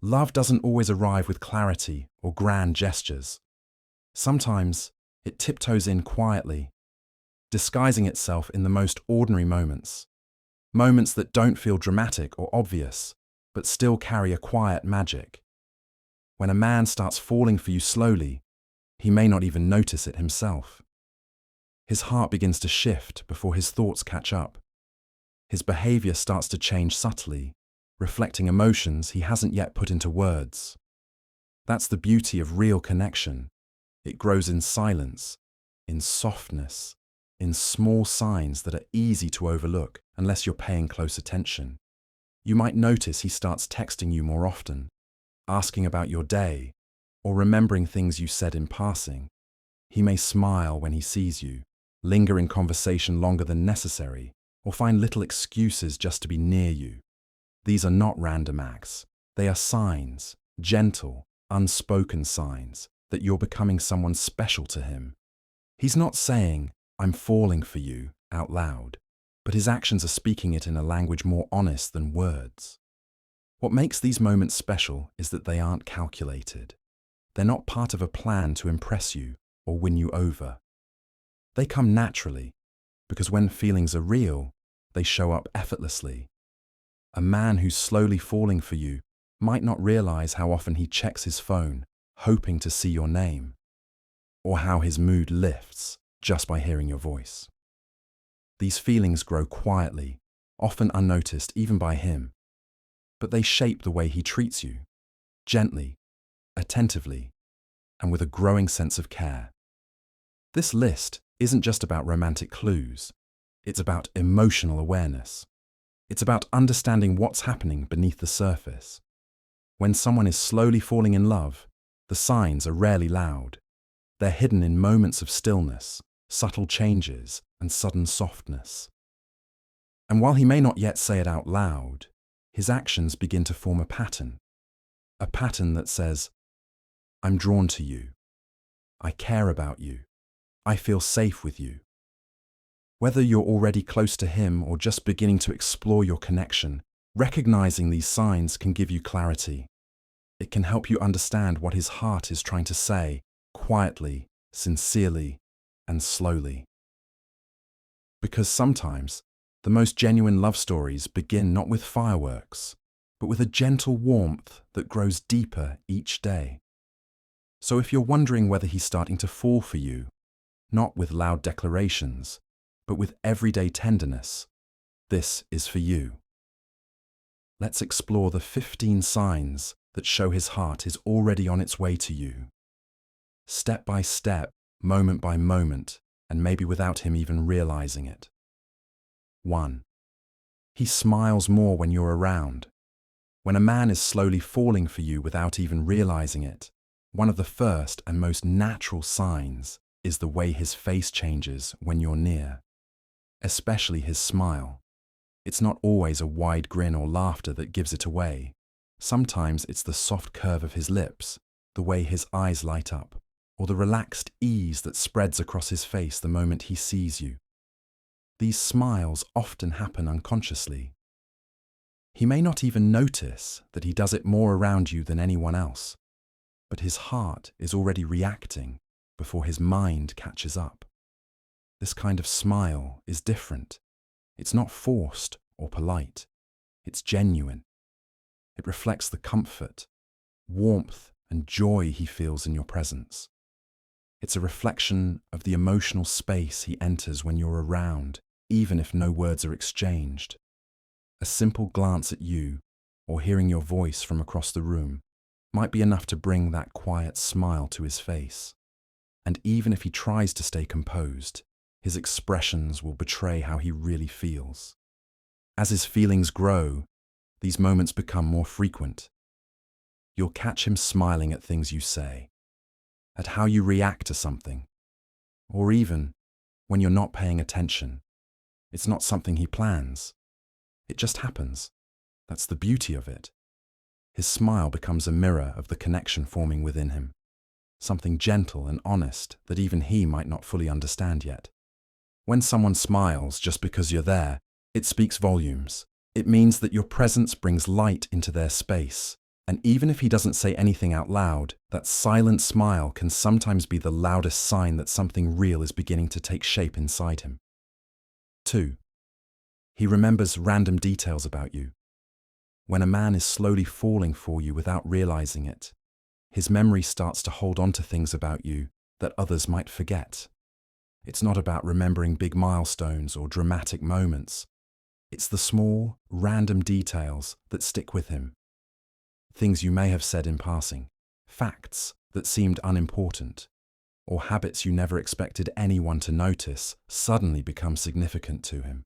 Love doesn't always arrive with clarity or grand gestures. Sometimes it tiptoes in quietly, disguising itself in the most ordinary moments. Moments that don't feel dramatic or obvious, but still carry a quiet magic. When a man starts falling for you slowly, he may not even notice it himself. His heart begins to shift before his thoughts catch up. His behavior starts to change subtly, reflecting emotions he hasn't yet put into words. That's the beauty of real connection. It grows in silence, in softness, in small signs that are easy to overlook unless you're paying close attention. You might notice he starts texting you more often, asking about your day, or remembering things you said in passing. He may smile when he sees you, linger in conversation longer than necessary, or find little excuses just to be near you. These are not random acts. They are signs, gentle, unspoken signs, that you're becoming someone special to him. He's not saying, "I'm falling for you," out loud, but his actions are speaking it in a language more honest than words. What makes these moments special is that they aren't calculated. They're not part of a plan to impress you or win you over. They come naturally, because when feelings are real, they show up effortlessly. A man who's slowly falling for you might not realize how often he checks his phone, hoping to see your name, or how his mood lifts just by hearing your voice. These feelings grow quietly, often unnoticed even by him, but they shape the way he treats you, gently, attentively, and with a growing sense of care. This list isn't just about romantic clues, it's about emotional awareness. It's about understanding what's happening beneath the surface. When someone is slowly falling in love, the signs are rarely loud. They're hidden in moments of stillness, subtle changes, and sudden softness. And while he may not yet say it out loud, his actions begin to form a pattern that says, "I'm drawn to you. I care about you. I feel safe with you." Whether you're already close to him or just beginning to explore your connection, recognizing these signs can give you clarity. It can help you understand what his heart is trying to say, quietly, sincerely, and slowly. Because sometimes, the most genuine love stories begin not with fireworks, but with a gentle warmth that grows deeper each day. So if you're wondering whether he's starting to fall for you, not with loud declarations, but with everyday tenderness, this is for you. Let's explore the 15 signs that show his heart is already on its way to you. Step by step, moment by moment, and maybe without him even realizing it. 1. He smiles more when you're around. When a man is slowly falling for you without even realizing it, one of the first and most natural signs is the way his face changes when you're near. Especially his smile. It's not always a wide grin or laughter that gives it away. Sometimes it's the soft curve of his lips, the way his eyes light up, or the relaxed ease that spreads across his face the moment he sees you. These smiles often happen unconsciously. He may not even notice that he does it more around you than anyone else, but his heart is already reacting before his mind catches up. This kind of smile is different. It's not forced or polite. It's genuine. It reflects the comfort, warmth, and joy he feels in your presence. It's a reflection of the emotional space he enters when you're around, even if no words are exchanged. A simple glance at you, or hearing your voice from across the room, might be enough to bring that quiet smile to his face. And even if he tries to stay composed, his expressions will betray how he really feels. As his feelings grow, these moments become more frequent. You'll catch him smiling at things you say, at how you react to something, or even when you're not paying attention. It's not something he plans. It just happens. That's the beauty of it. His smile becomes a mirror of the connection forming within him, something gentle and honest that even he might not fully understand yet. When someone smiles just because you're there, it speaks volumes. It means that your presence brings light into their space, And even if he doesn't say anything out loud, that silent smile can sometimes be the loudest sign that something real is beginning to take shape inside him. 2. He remembers random details about you. When a man is slowly falling for you without realizing it, his memory starts to hold on to things about you that others might forget. It's not about remembering big milestones or dramatic moments. It's the small, random details that stick with him. Things you may have said in passing, facts that seemed unimportant, or habits you never expected anyone to notice suddenly become significant to him.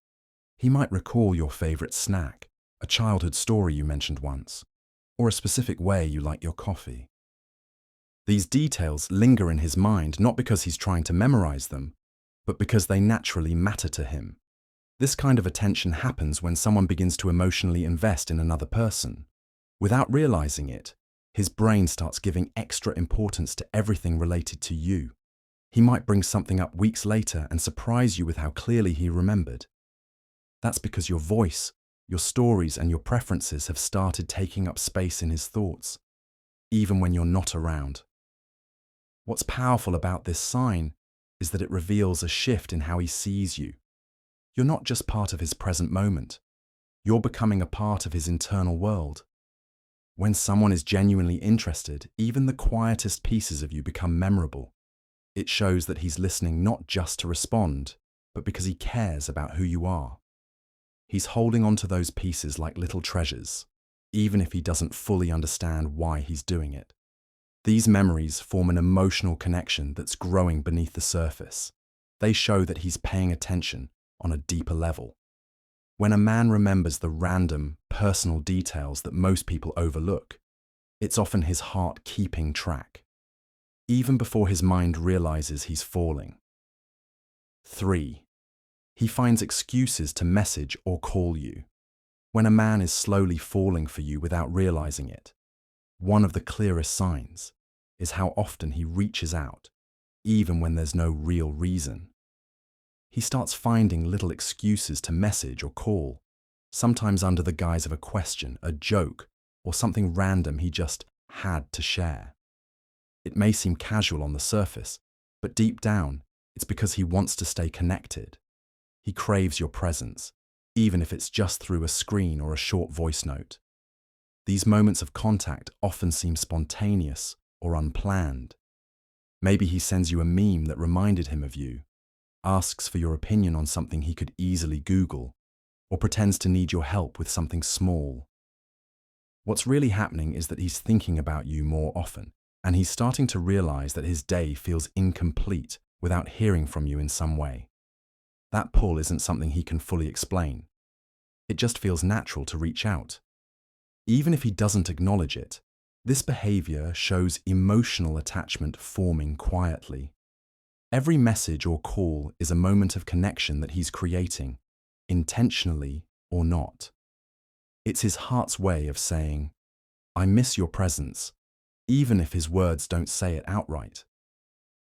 He might recall your favorite snack, a childhood story you mentioned once, or a specific way you like your coffee. These details linger in his mind not because he's trying to memorize them, but because they naturally matter to him. This kind of attention happens when someone begins to emotionally invest in another person. Without realizing it, his brain starts giving extra importance to everything related to you. He might bring something up weeks later and surprise you with how clearly he remembered. That's because your voice, your stories, and your preferences have started taking up space in his thoughts, even when you're not around. What's powerful about this sign is that it reveals a shift in how he sees you. You're not just part of his present moment. You're becoming a part of his internal world. When someone is genuinely interested, even the quietest pieces of you become memorable. It shows that he's listening not just to respond, but because he cares about who you are. He's holding on to those pieces like little treasures, even if he doesn't fully understand why he's doing it. These memories form an emotional connection that's growing beneath the surface. They show that he's paying attention on a deeper level. When a man remembers the random, personal details that most people overlook, it's often his heart keeping track, even before his mind realizes he's falling. 3. He finds excuses to message or call you. When a man is slowly falling for you without realizing it, one of the clearest signs is how often he reaches out, even when there's no real reason. He starts finding little excuses to message or call, sometimes under the guise of a question, a joke, or something random he just had to share. It may seem casual on the surface, but deep down, it's because he wants to stay connected. He craves your presence, even if it's just through a screen or a short voice note. These moments of contact often seem spontaneous or unplanned. Maybe he sends you a meme that reminded him of you, asks for your opinion on something he could easily Google, or pretends to need your help with something small. What's really happening is that he's thinking about you more often, and he's starting to realize that his day feels incomplete without hearing from you in some way. That pull isn't something he can fully explain. It just feels natural to reach out. Even if he doesn't acknowledge it, this behavior shows emotional attachment forming quietly. Every message or call is a moment of connection that he's creating, intentionally or not. It's his heart's way of saying, "I miss your presence," even if his words don't say it outright.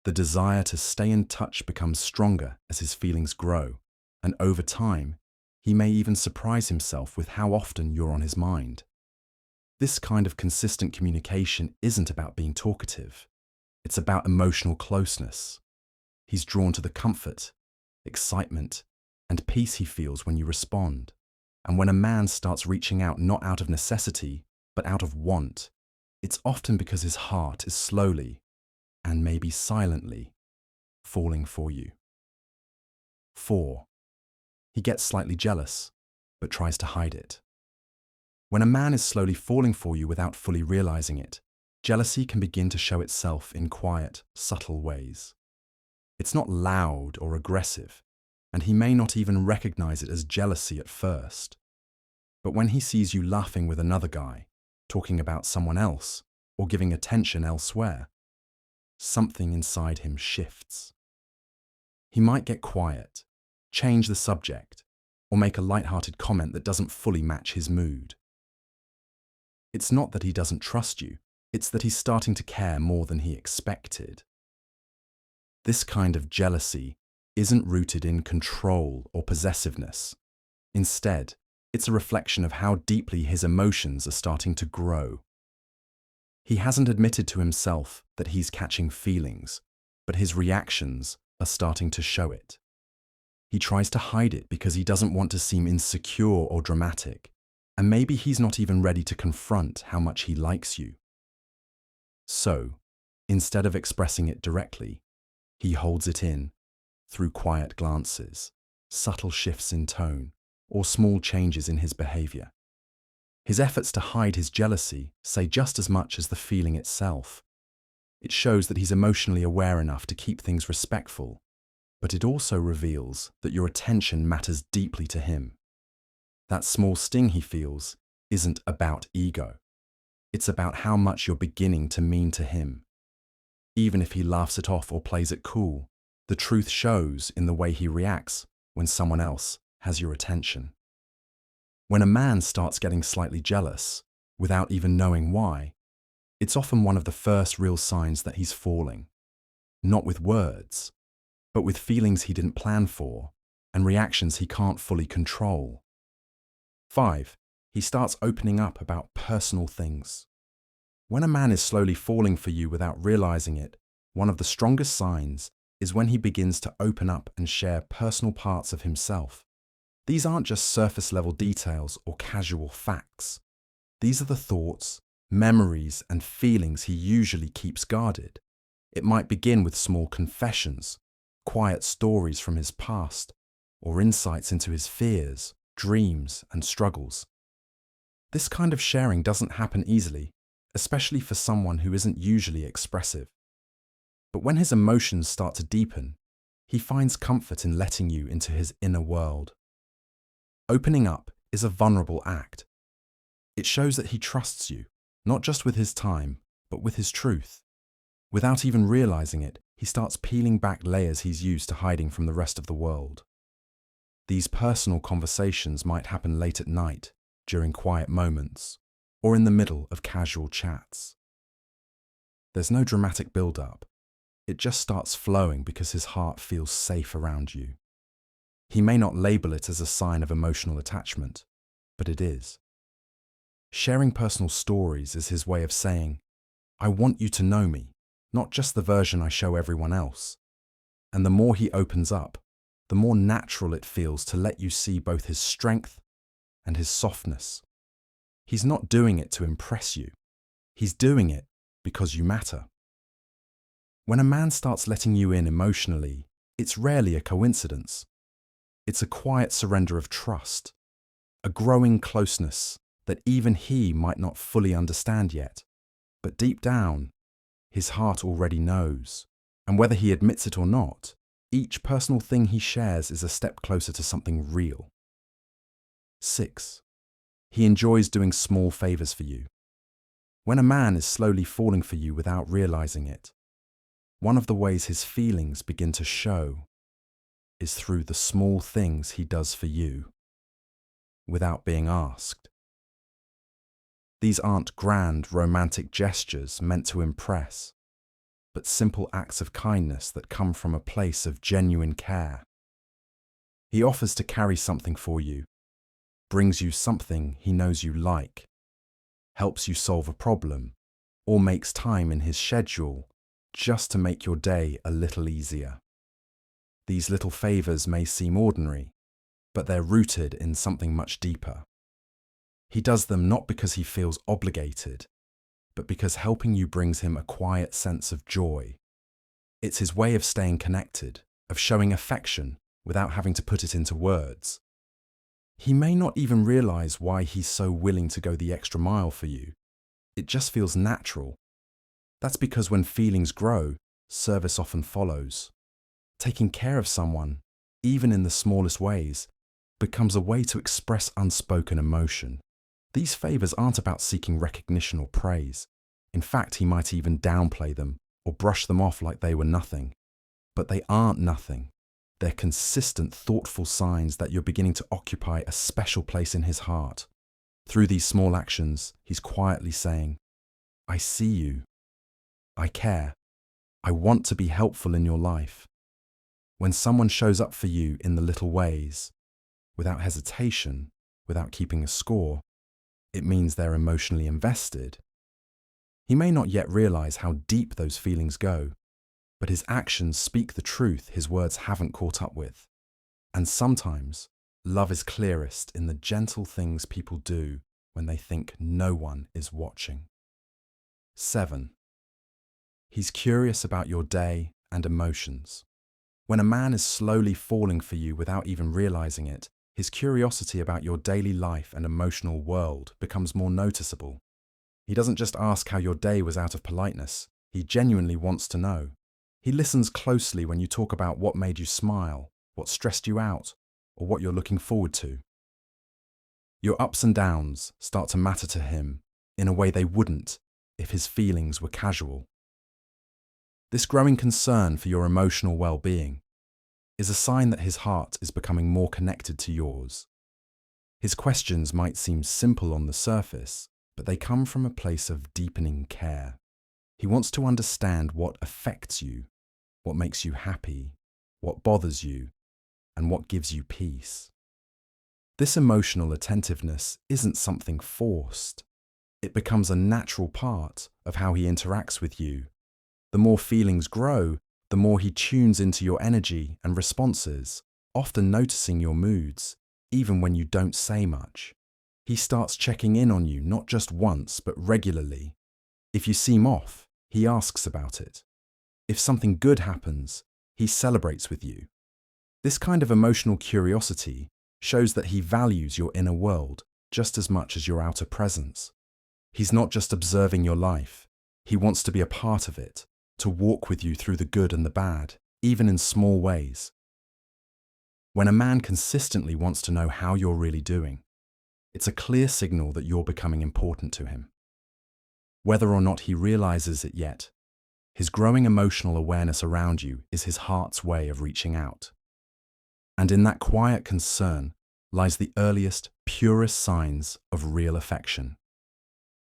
The desire to stay in touch becomes stronger as his feelings grow, and over time, he may even surprise himself with how often you're on his mind. This kind of consistent communication isn't about being talkative. It's about emotional closeness. He's drawn to the comfort, excitement, and peace he feels when you respond. And when a man starts reaching out not out of necessity, but out of want, it's often because his heart is slowly, and maybe silently, falling for you. 4. He gets slightly jealous, but tries to hide it. When a man is slowly falling for you without fully realizing it, jealousy can begin to show itself in quiet, subtle ways. It's not loud or aggressive, and he may not even recognize it as jealousy at first. But when he sees you laughing with another guy, talking about someone else, or giving attention elsewhere, something inside him shifts. He might get quiet, change the subject, or make a light-hearted comment that doesn't fully match his mood. It's not that he doesn't trust you, it's that he's starting to care more than he expected. This kind of jealousy isn't rooted in control or possessiveness. Instead, it's a reflection of how deeply his emotions are starting to grow. He hasn't admitted to himself that he's catching feelings, but his reactions are starting to show it. He tries to hide it because he doesn't want to seem insecure or dramatic, and maybe he's not even ready to confront how much he likes you. So, instead of expressing it directly, he holds it in through quiet glances, subtle shifts in tone, or small changes in his behavior. His efforts to hide his jealousy say just as much as the feeling itself. It shows that he's emotionally aware enough to keep things respectful, but it also reveals that your attention matters deeply to him. That small sting he feels isn't about ego. It's about how much you're beginning to mean to him. Even if he laughs it off or plays it cool, the truth shows in the way he reacts when someone else has your attention. When a man starts getting slightly jealous, without even knowing why, it's often one of the first real signs that he's falling. Not with words, but with feelings he didn't plan for and reactions he can't fully control. 5. He starts opening up about personal things. When a man is slowly falling for you without realizing it, one of the strongest signs is when he begins to open up and share personal parts of himself. These aren't just surface-level details or casual facts. These are the thoughts, memories, and feelings he usually keeps guarded. It might begin with small confessions, quiet stories from his past, or insights into his fears, dreams, and struggles. This kind of sharing doesn't happen easily, especially for someone who isn't usually expressive. But when his emotions start to deepen, he finds comfort in letting you into his inner world. Opening up is a vulnerable act. It shows that he trusts you, not just with his time, but with his truth. Without even realizing it, he starts peeling back layers he's used to hiding from the rest of the world. These personal conversations might happen late at night, during quiet moments, or in the middle of casual chats. There's no dramatic build-up. It just starts flowing because his heart feels safe around you. He may not label it as a sign of emotional attachment, but it is. Sharing personal stories is his way of saying, I want you to know me, not just the version I show everyone else. And the more he opens up, the more natural it feels to let you see both his strength and his softness. He's not doing it to impress you. He's doing it because you matter. When a man starts letting you in emotionally, it's rarely a coincidence. It's a quiet surrender of trust, a growing closeness that even he might not fully understand yet. But deep down, his heart already knows. And whether he admits it or not, each personal thing he shares is a step closer to something real. 6. He enjoys doing small favors for you. When a man is slowly falling for you without realizing it, one of the ways his feelings begin to show is through the small things he does for you, without being asked. These aren't grand, romantic gestures meant to impress, but simple acts of kindness that come from a place of genuine care. He offers to carry something for you, brings you something he knows you like, helps you solve a problem, or makes time in his schedule just to make your day a little easier. These little favors may seem ordinary, but they're rooted in something much deeper. He does them not because he feels obligated, but because helping you brings him a quiet sense of joy. It's his way of staying connected, of showing affection without having to put it into words. He may not even realize why he's so willing to go the extra mile for you. It just feels natural. That's because when feelings grow, service often follows. Taking care of someone, even in the smallest ways, becomes a way to express unspoken emotion. These favors aren't about seeking recognition or praise. In fact, he might even downplay them or brush them off like they were nothing. But they aren't nothing. They're consistent, thoughtful signs that you're beginning to occupy a special place in his heart. Through these small actions, he's quietly saying, I see you. I care. I want to be helpful in your life. When someone shows up for you in the little ways, without hesitation, without keeping a score, it means they're emotionally invested. He may not yet realize how deep those feelings go, but his actions speak the truth his words haven't caught up with. And sometimes, love is clearest in the gentle things people do when they think no one is watching. 7. He's curious about your day and emotions. When a man is slowly falling for you without even realizing it, his curiosity about your daily life and emotional world becomes more noticeable. He doesn't just ask how your day was out of politeness, he genuinely wants to know. He listens closely when you talk about what made you smile, what stressed you out, or what you're looking forward to. Your ups and downs start to matter to him in a way they wouldn't if his feelings were casual. This growing concern for your emotional well-being is a sign that his heart is becoming more connected to yours. His questions might seem simple on the surface, but they come from a place of deepening care. He wants to understand what affects you, what makes you happy, what bothers you, and what gives you peace. This emotional attentiveness isn't something forced. It becomes a natural part of how he interacts with you. The more feelings grow, the more he tunes into your energy and responses, often noticing your moods, even when you don't say much. He starts checking in on you not just once, but regularly. If you seem off, he asks about it. If something good happens, he celebrates with you. This kind of emotional curiosity shows that he values your inner world just as much as your outer presence. He's not just observing your life, he wants to be a part of it, to walk with you through the good and the bad, even in small ways. When a man consistently wants to know how you're really doing, it's a clear signal that you're becoming important to him. Whether or not he realizes it yet, his growing emotional awareness around you is his heart's way of reaching out. And in that quiet concern lies the earliest, purest signs of real affection.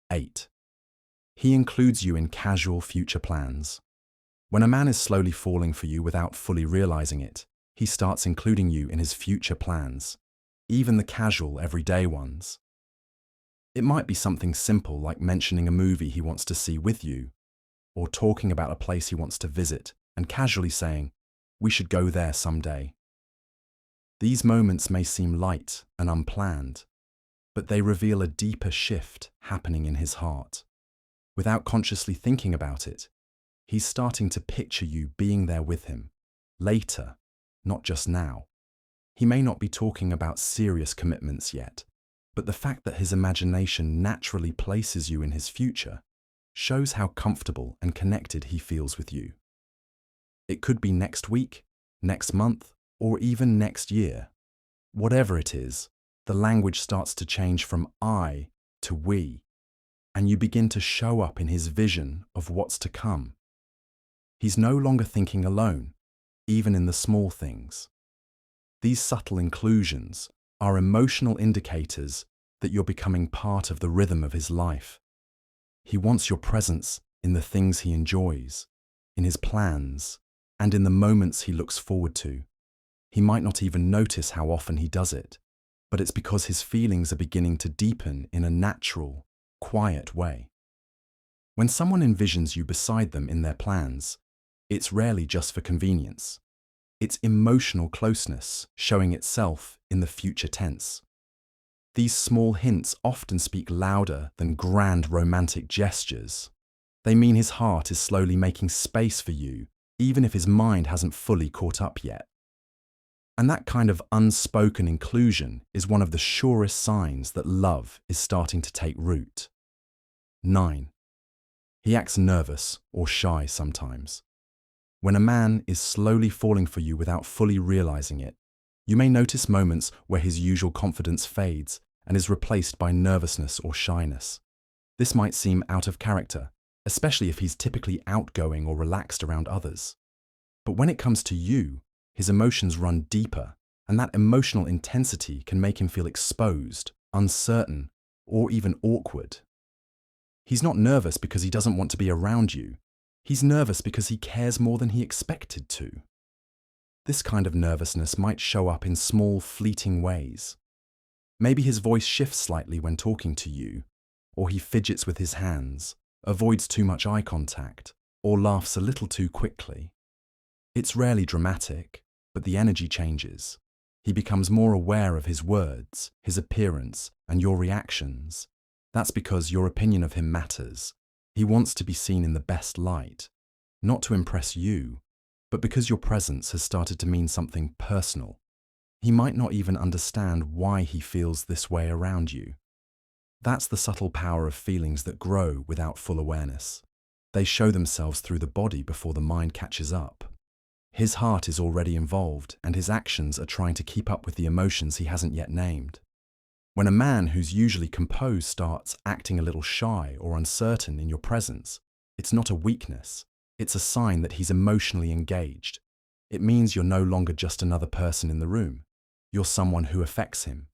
8. He includes you in casual future plans. When a man is slowly falling for you without fully realizing it, he starts including you in his future plans, even the casual, everyday ones. It might be something simple like mentioning a movie he wants to see with you, or talking about a place he wants to visit and casually saying, "We should go there someday." These moments may seem light and unplanned, but they reveal a deeper shift happening in his heart. Without consciously thinking about it, he's starting to picture you being there with him, later, not just now. He may not be talking about serious commitments yet, but the fact that his imagination naturally places you in his future shows how comfortable and connected he feels with you. It could be next week, next month, or even next year. Whatever it is, the language starts to change from I to we, and you begin to show up in his vision of what's to come. He's no longer thinking alone, even in the small things. These subtle inclusions are emotional indicators that you're becoming part of the rhythm of his life. He wants your presence in the things he enjoys, in his plans, and in the moments he looks forward to. He might not even notice how often he does it, but it's because his feelings are beginning to deepen in a natural, quiet way. When someone envisions you beside them in their plans, it's rarely just for convenience. It's emotional closeness showing itself in the future tense. These small hints often speak louder than grand romantic gestures. They mean his heart is slowly making space for you, even if his mind hasn't fully caught up yet. And that kind of unspoken inclusion is one of the surest signs that love is starting to take root. 9. He acts nervous or shy sometimes. When a man is slowly falling for you without fully realizing it, you may notice moments where his usual confidence fades and is replaced by nervousness or shyness. This might seem out of character, especially if he's typically outgoing or relaxed around others. But when it comes to you, his emotions run deeper, and that emotional intensity can make him feel exposed, uncertain, or even awkward. He's not nervous because he doesn't want to be around you. He's nervous because he cares more than he expected to. This kind of nervousness might show up in small, fleeting ways. Maybe his voice shifts slightly when talking to you, or he fidgets with his hands, avoids too much eye contact, or laughs a little too quickly. It's rarely dramatic, but the energy changes. He becomes more aware of his words, his appearance, and your reactions. That's because your opinion of him matters. He wants to be seen in the best light, not to impress you, but because your presence has started to mean something personal. He might not even understand why he feels this way around you. That's the subtle power of feelings that grow without full awareness. They show themselves through the body before the mind catches up. His heart is already involved, and his actions are trying to keep up with the emotions he hasn't yet named. When a man who's usually composed starts acting a little shy or uncertain in your presence, it's not a weakness. It's a sign that he's emotionally engaged. It means you're no longer just another person in the room. You're someone who affects him.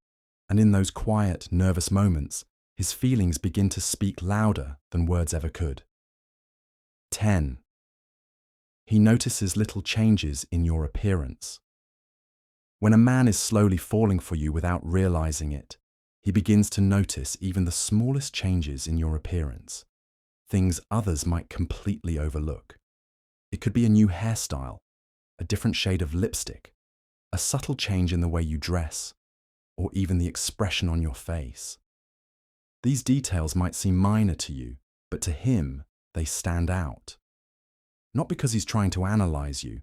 And in those quiet, nervous moments, his feelings begin to speak louder than words ever could. 10. He notices little changes in your appearance. When a man is slowly falling for you without realizing it, he begins to notice even the smallest changes in your appearance, things others might completely overlook. It could be a new hairstyle, a different shade of lipstick, a subtle change in the way you dress, or even the expression on your face. These details might seem minor to you, but to him, they stand out. Not because he's trying to analyze you,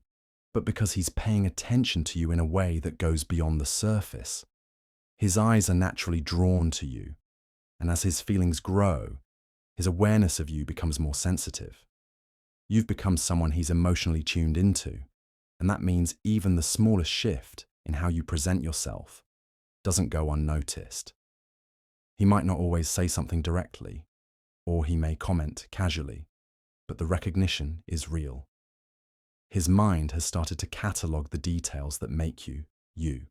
but because he's paying attention to you in a way that goes beyond the surface. His eyes are naturally drawn to you, and as his feelings grow, his awareness of you becomes more sensitive. You've become someone he's emotionally tuned into, and that means even the smallest shift in how you present yourself doesn't go unnoticed. He might not always say something directly, or he may comment casually, but the recognition is real. His mind has started to catalogue the details that make you, you.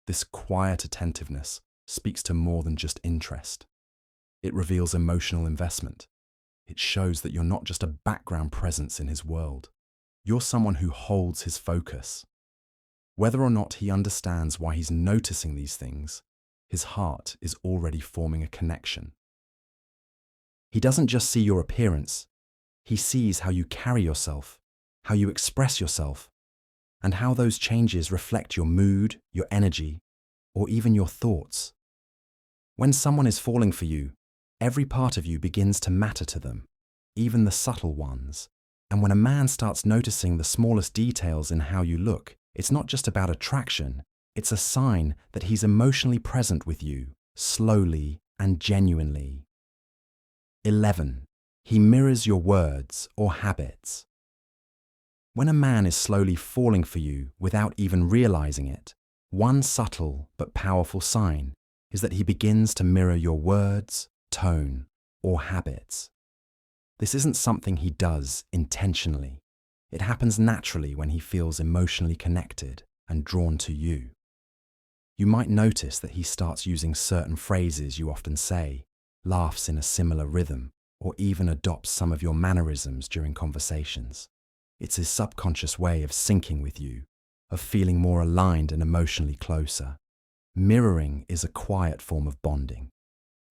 This quiet attentiveness speaks to more than just interest. It reveals emotional investment. It shows that you're not just a background presence in his world. You're someone who holds his focus. Whether or not he understands why he's noticing these things, his heart is already forming a connection. He doesn't just see your appearance. He sees how you carry yourself, how you express yourself, and how those changes reflect your mood, your energy, or even your thoughts. When someone is falling for you, every part of you begins to matter to them, even the subtle ones. And when a man starts noticing the smallest details in how you look, it's not just about attraction, it's a sign that he's emotionally present with you, slowly and genuinely. 11. He mirrors your words or habits. When a man is slowly falling for you without even realizing it, one subtle but powerful sign is that he begins to mirror your words, tone, or habits. This isn't something he does intentionally. It happens naturally when he feels emotionally connected and drawn to you. You might notice that he starts using certain phrases you often say, laughs in a similar rhythm, or even adopts some of your mannerisms during conversations. It's his subconscious way of syncing with you, of feeling more aligned and emotionally closer. Mirroring is a quiet form of bonding.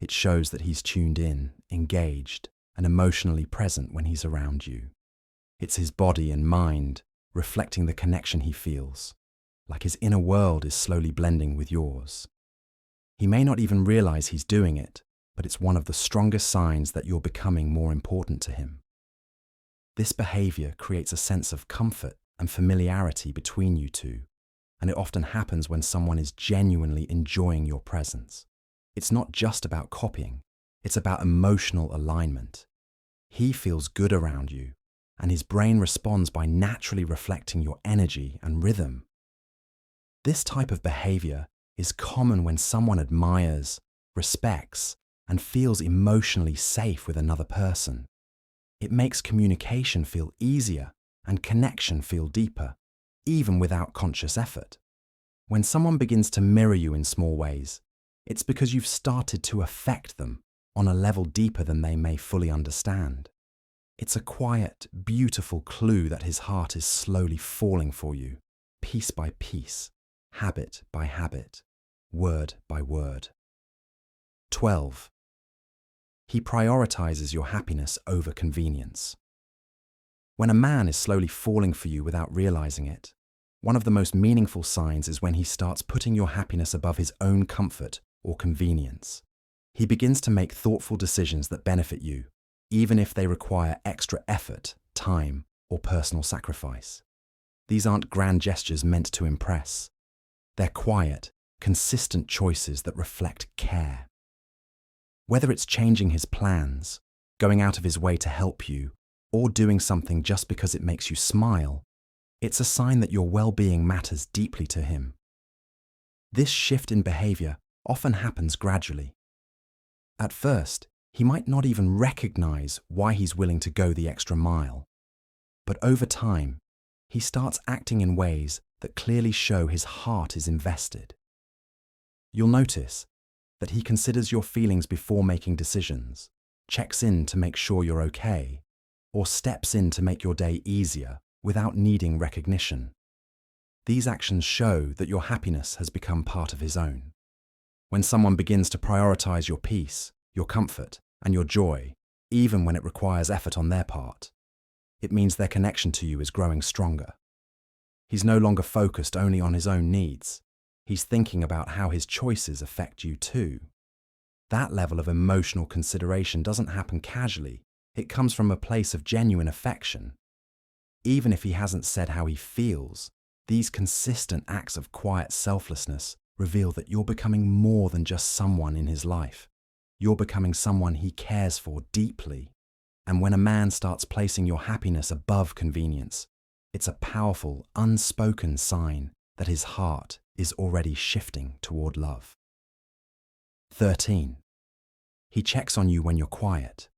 It shows that he's tuned in, engaged, and emotionally present when he's around you. It's his body and mind reflecting the connection he feels, like his inner world is slowly blending with yours. He may not even realize he's doing it, but it's one of the strongest signs that you're becoming more important to him. This behavior creates a sense of comfort and familiarity between you two, and it often happens when someone is genuinely enjoying your presence. It's not just about copying, it's about emotional alignment. He feels good around you, and his brain responds by naturally reflecting your energy and rhythm. This type of behavior is common when someone admires, respects, and feels emotionally safe with another person. It makes communication feel easier and connection feel deeper, even without conscious effort. When someone begins to mirror you in small ways, it's because you've started to affect them on a level deeper than they may fully understand. It's a quiet, beautiful clue that his heart is slowly falling for you, piece by piece, habit by habit, word by word. 12. He prioritizes your happiness over convenience. When a man is slowly falling for you without realizing it, one of the most meaningful signs is when he starts putting your happiness above his own comfort or convenience. He begins to make thoughtful decisions that benefit you, even if they require extra effort, time, or personal sacrifice. These aren't grand gestures meant to impress. They're quiet, consistent choices that reflect care. Whether it's changing his plans, going out of his way to help you, or doing something just because it makes you smile, it's a sign that your well-being matters deeply to him. This shift in behavior often happens gradually. At first, he might not even recognize why he's willing to go the extra mile. But over time, he starts acting in ways that clearly show his heart is invested. You'll notice that he considers your feelings before making decisions, checks in to make sure you're okay, or steps in to make your day easier without needing recognition. These actions show that your happiness has become part of his own. When someone begins to prioritize your peace, your comfort, and your joy, even when it requires effort on their part, it means their connection to you is growing stronger. He's no longer focused only on his own needs. He's thinking about how his choices affect you too. That level of emotional consideration doesn't happen casually. It comes from a place of genuine affection. Even if he hasn't said how he feels, these consistent acts of quiet selflessness reveal that you're becoming more than just someone in his life. You're becoming someone he cares for deeply. And when a man starts placing your happiness above convenience, it's a powerful, unspoken sign that his heart is already shifting toward love. 13. He checks on you when you're quiet.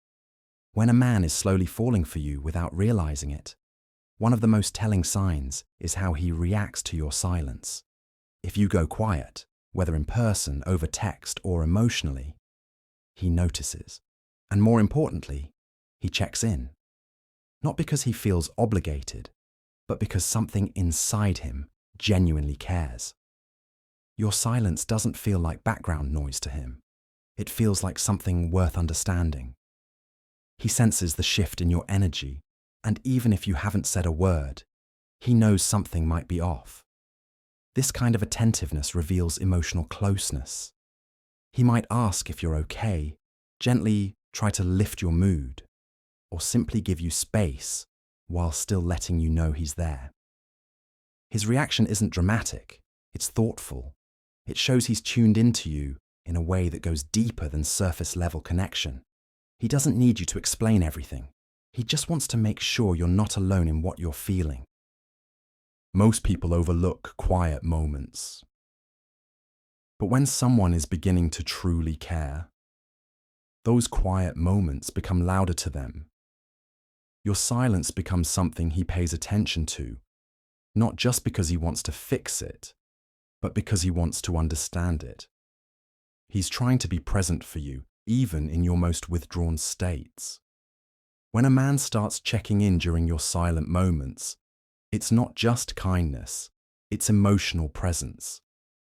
When a man is slowly falling for you without realizing it, one of the most telling signs is how he reacts to your silence. If you go quiet, whether in person, over text, or emotionally, he notices. And more importantly, he checks in. Not because he feels obligated, but because something inside him genuinely cares. Your silence doesn't feel like background noise to him. It feels like something worth understanding. He senses the shift in your energy, and even if you haven't said a word, he knows something might be off. This kind of attentiveness reveals emotional closeness. He might ask if you're okay, gently try to lift your mood, or simply give you space while still letting you know he's there. His reaction isn't dramatic, it's thoughtful. It shows he's tuned into you in a way that goes deeper than surface-level connection. He doesn't need you to explain everything. He just wants to make sure you're not alone in what you're feeling. Most people overlook quiet moments. But when someone is beginning to truly care, those quiet moments become louder to them. Your silence becomes something he pays attention to, not just because he wants to fix it, but because he wants to understand it. He's trying to be present for you, even in your most withdrawn states. When a man starts checking in during your silent moments, it's not just kindness, it's emotional presence.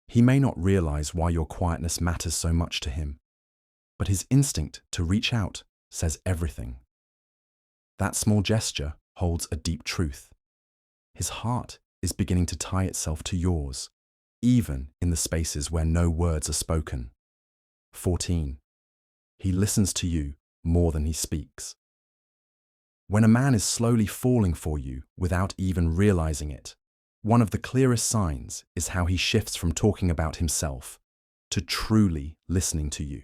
He may not realize why your quietness matters so much to him, but his instinct to reach out says everything. That small gesture holds a deep truth. His heart is beginning to tie itself to yours, even in the spaces where no words are spoken. 14. He listens to you more than he speaks. When a man is slowly falling for you without even realizing it, one of the clearest signs is how he shifts from talking about himself to truly listening to you.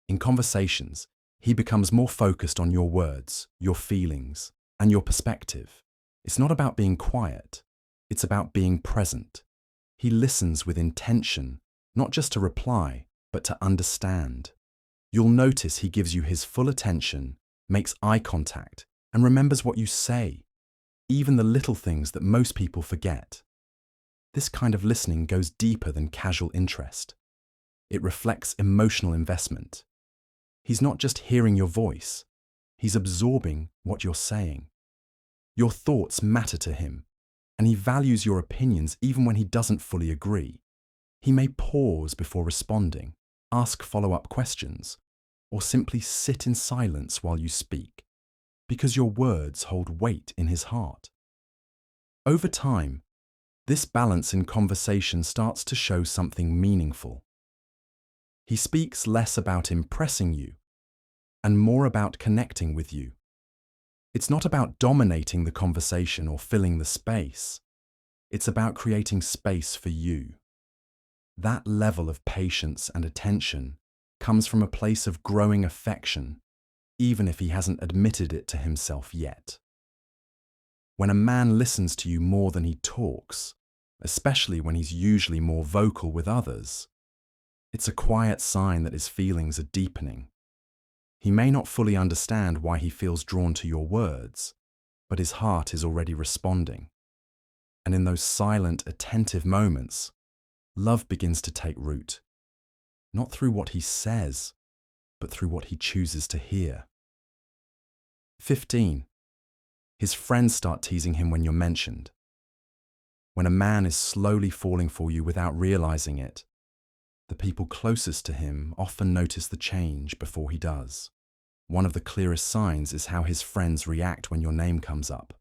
In conversations, he becomes more focused on your words, your feelings, and your perspective. It's not about being quiet, it's about being present. He listens with intention, not just to reply, but to understand. You'll notice he gives you his full attention, makes eye contact, and remembers what you say, even the little things that most people forget. This kind of listening goes deeper than casual interest. It reflects emotional investment. He's not just hearing your voice, he's absorbing what you're saying. Your thoughts matter to him, and he values your opinions even when he doesn't fully agree. He may pause before responding, ask follow-up questions, or simply sit in silence while you speak, because your words hold weight in his heart. Over time, this balance in conversation starts to show something meaningful. He speaks less about impressing you and more about connecting with you. It's not about dominating the conversation or filling the space. It's about creating space for you. That level of patience and attention comes from a place of growing affection, even if he hasn't admitted it to himself yet. When a man listens to you more than he talks, especially when he's usually more vocal with others, it's a quiet sign that his feelings are deepening. He may not fully understand why he feels drawn to your words, but his heart is already responding. And in those silent, attentive moments, love begins to take root, not through what he says, but through what he chooses to hear. 15. His friends start teasing him when you're mentioned. When a man is slowly falling for you without realizing it, the people closest to him often notice the change before he does. One of the clearest signs is how his friends react when your name comes up.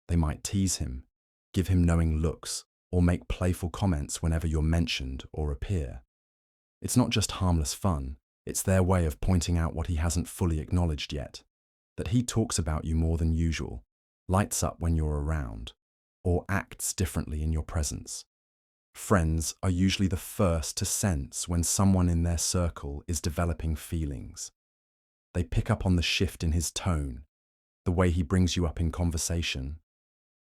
They might tease him, give him knowing looks, or make playful comments whenever you're mentioned or appear. It's not just harmless fun, it's their way of pointing out what he hasn't fully acknowledged yet, that he talks about you more than usual, lights up when you're around, or acts differently in your presence. Friends are usually the first to sense when someone in their circle is developing feelings. They pick up on the shift in his tone, the way he brings you up in conversation,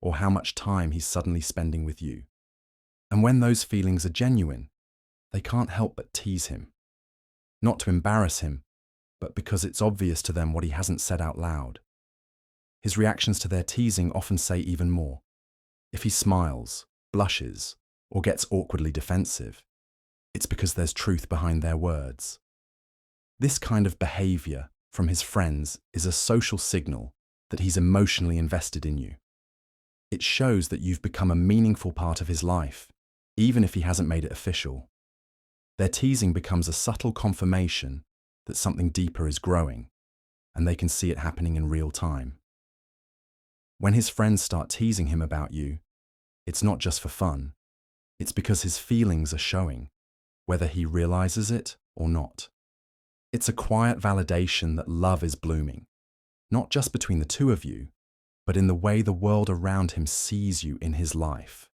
or how much time he's suddenly spending with you. And when those feelings are genuine, they can't help but tease him. Not to embarrass him, but because it's obvious to them what he hasn't said out loud. His reactions to their teasing often say even more. If he smiles, blushes, or gets awkwardly defensive, it's because there's truth behind their words. This kind of behavior from his friends is a social signal that he's emotionally invested in you. It shows that you've become a meaningful part of his life, even if he hasn't made it official. Their teasing becomes a subtle confirmation that something deeper is growing, and they can see it happening in real time. When his friends start teasing him about you, it's not just for fun. It's because his feelings are showing, whether he realizes it or not. It's a quiet validation that love is blooming, not just between the two of you, but in the way the world around him sees you in his life.